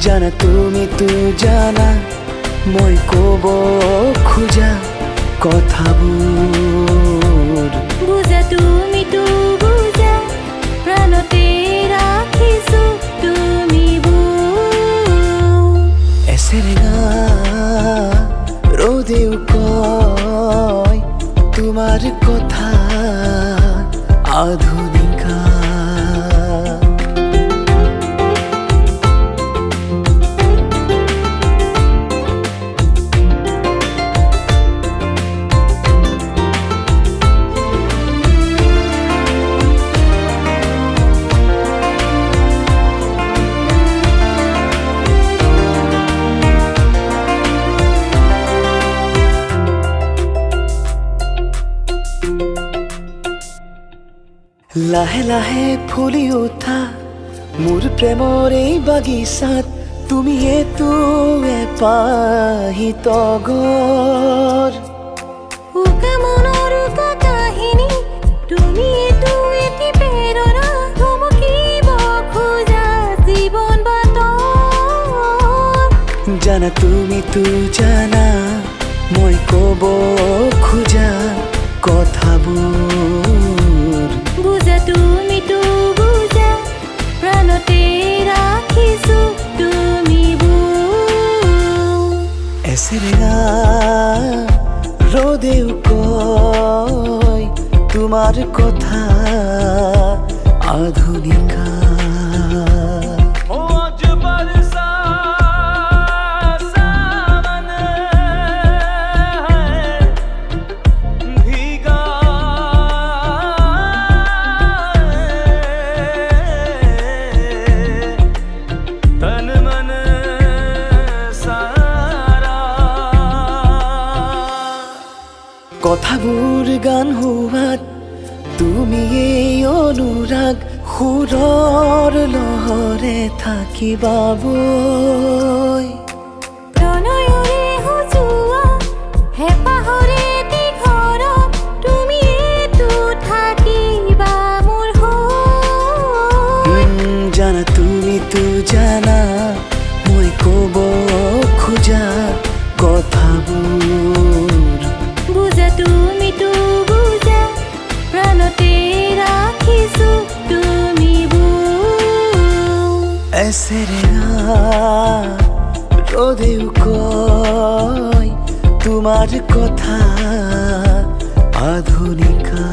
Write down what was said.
জানা তুমি তো জানা মই কব খোজা কথাবোৰ বুজা তুমি তো বুজা প্ৰাণতে ৰাখিছো তুমি এসেৰেঙা ৰদেও কয় তোমাৰ কথা আধুনিকা লাহে লাহে ফুলি উঠা মোৰ প্ৰেমৰ এই বাগিচাত তুমি এইটো এপাহিত ঘৰ উকা মনৰ উকা কাহিনী তুমি এইটো এটি প্ৰেৰণা থমকিব খোজা জীৱন বাটৰ জানা তুমি তো জানা মই কব খোজা কথাবোৰ বুজা তুমি তো বুজা প্ৰাণতে ৰাখিছো তুমি এসেৰেঙা ৰদেও কয় তোমাৰ কথা আধুনিকা কথাবোৰ গান হোৱাত তুমি এই অনুৰাগ সুৰৰ লহৰে থাকিবা বৈ প্ৰণয়ৰে সজোৱা হেঁপাহৰে দীঘৰ তুমি এইটো থাকিবা মোৰ হৈ জানা তুমি তো জানা মই কব খোজা কথাবোৰ বুজা তুমি তো বুজা প্ৰাণতে ৰাখিছো তুমি এসেৰেঙা ৰদেও কয় তোমাৰ কথা আধুনিকা।